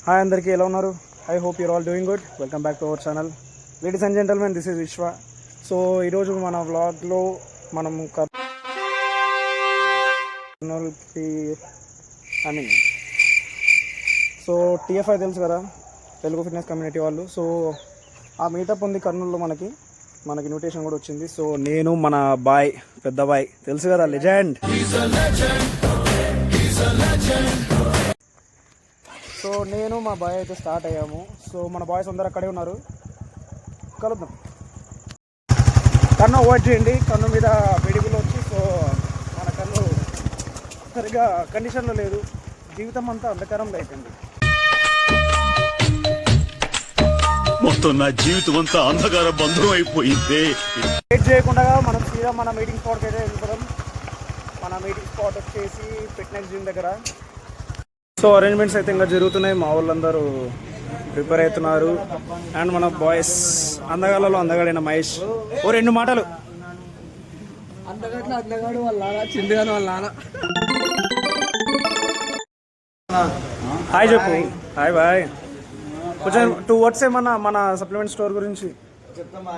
Hi అందరికీ ఎలా ఉన్నారు? I hope you're all doing good. Welcome back to our channel. Ladies and gentlemen, this is Vishwa. So ఈరోజు మన వ్లాగ్లో మనం కర్నూలుకి సో టీఎఫ్ఐ తెలుసు కదా, తెలుగు ఫిట్నెస్ కమ్యూనిటీ వాళ్ళు. సో ఆ మీటప్ ఉంది కర్నూలులో. మనకి ఇన్విటేషన్ కూడా వచ్చింది. సో నేను మన బాయ్, పెద్ద బాయ్ తెలుసు కదా, లెజెండ్. సో నేను మా బాయ్ అయితే స్టార్ట్ అయ్యాము. సో మన బాయ్స్ అందరు అక్కడే ఉన్నారు, కలుద్దాం. కన్ను అవాయిడ్ చేయండి, కన్ను మీద వెడిగులు వచ్చి. సో మన కన్ను సరిగా కండిషన్లో లేదు, జీవితం అంతా అంధకారంలో అయిపోయింది. మొత్తం నా జీవితం అంతా అంధకార బంధం అయిపోయింది. వెయిట్ చేయకుండా మనం సీదా మన మీటింగ్ స్పాట్కి అయితే వెళ్ళిపోదాం. మన మీటింగ్ స్పాట్ వచ్చేసి ఫిట్నెస్ జిమ్ దగ్గర. సో అరేంజ్మెంట్స్ అయితే ఇంకా జరుగుతున్నాయి, మా వాళ్ళందరూ ప్రిపేర్ అవుతున్నారు. అండ్ మన బాయ్స్ అందగాళ్ళలో అందగాడైన మహేష్ ఓ రెండు మాటలు. అందగాడు వాళ్ళ చిందుగాను వాళ్ళ నాన్న. హాయ్ చెప్పు. Hi bye. కొంచెం 2 words ఏమన్నా మన సప్లిమెంట్ స్టోర్ గురించి చెప్తామా?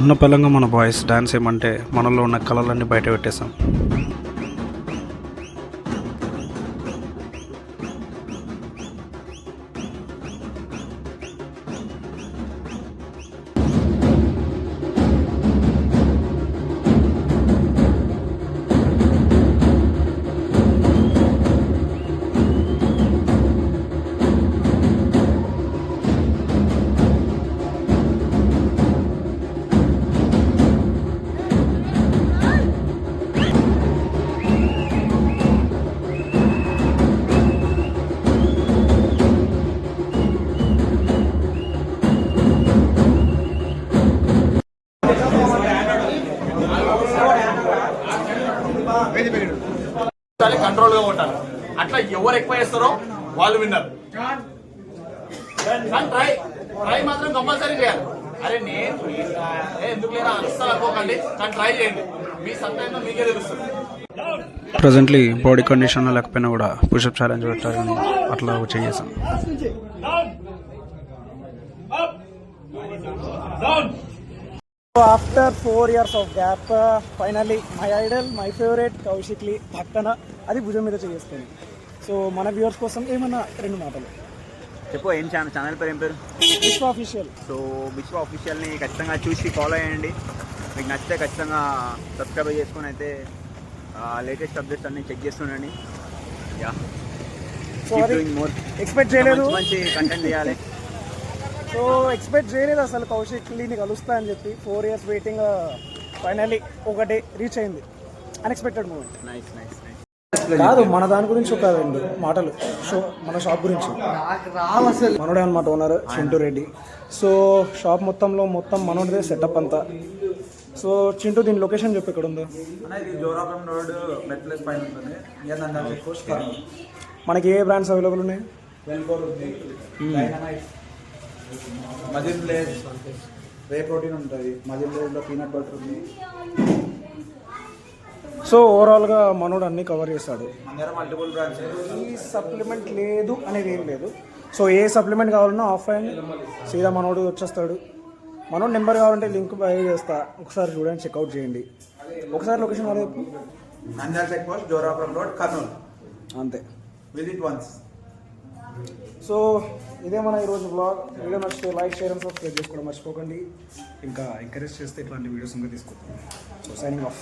ఉన్న పలంగా మన బాయ్స్ డాన్స్ ఏమంటే మనలో ఉన్న కళలన్నీ బయట పెట్టేసాం. కంట్రోల్ గా ఉంటారు. అట్లా ఎవరు ఎక్కువ చేస్తారో వాళ్ళు విన్నారు. కానీ ట్రై మాత్రం కంపల్సరీ చేయాలి. అరే నేను ఎందుకు లేదా అస్సలు అనుకోకండి, కానీ ట్రై చేయండి. మీ సత్తా మీకే తెలుస్తుంది. ప్రజెంట్లీ బాడీ కండిషన్లో లేకపోయినా కూడా పుషప్ ఛాలెంజ్ పెట్టాలని అట్లా చేసాం. After 4 years of gap finally my idol, my favourite కౌశిక్లీ పక్కన అది భుజం మీద చేసుకొని. సో మన వ్యూవర్స్ కోసం ఏమన్నా 2 మాటలు చెప్పు. ఏం ఛానల్ పేరు ఏం పేరు? విశ్వ ఆఫీషియల్. సో విశ్వ ఆఫీషియల్ని ఖచ్చితంగా చూసి ఫాలో అయ్యండి. మీకు నచ్చితే ఖచ్చితంగా సబ్స్క్రైబ్ చేసుకొని అయితే లేటెస్ట్ అప్డేట్స్ అన్ని చెక్ చేస్తుండండి. యా, సో అది ఎక్స్పెక్ట్ చేయలేదు, మంచి కంటెంట్ చేయాలి. సో ఎక్స్పెక్ట్ చేయలేదు అసలు కౌశిక్లీని కలుస్తా అని చెప్పి. 4 years వెయిటింగ్ ఫైనల్లీ ఒకటి రీచ్ అయింది. Unexpected moment. Nice nice nice. కాదు, మన దాని గురించి ఒక 2 మాటలు. మన షాప్ గురించి. మనోడే అనమాట owner, Chintu Reddy. So shop మొత్తం మనోడిదే సెటప్ అంతా. సో చింటూ, దీని లొకేషన్ చెప్పి ఎక్కడ ఉందో. జోరాపురం రోడ్ మెట్లెస్ పైన ఉంటుంది. మనకి ఏ బ్రాండ్స్ అవైలబుల్ ఉన్నాయి? మజిల్ ప్లేస్ రే ప్రోటీన్ ఉంటుంది. మజిల్ ప్లేస్లో పీనట్ బటర్ ఉంది. సో ఓవరాల్గా మనోడు అన్నీ కవర్ చేస్తాడు. మన దగ్గర మల్టిపుల్ బ్రాండ్స్. ఈ సప్లిమెంట్ లేదు అనేది ఏం లేదు. సో ఏ సప్లిమెంట్ కావాలన్నా ఆఫ్లైన్ సీదా మనోడు వచ్చేస్తాడు. మనోడు నెంబర్ కావాలంటే లింక్ బై చేస్తా, ఒకసారి చూడండి, చెక్అవుట్ చేయండి. ఒకసారి లొకేషన్ వాళ్ళ Nandyal check post, Jorapuram road, Kurnool. అంతే. Visit once. సో ఇదే మన ఈరోజు బ్లాగ్. వీడియో నచ్చితే లైక్, షేర్ అండ్ సబ్స్క్రైబ్ చేసుకోవడం మర్చిపోకండి. ఇంకా ఎంకరేజ్ చేస్తే ఇట్లాంటి వీడియోస్ ఇంకా తీసుకుంటాం. So signing of.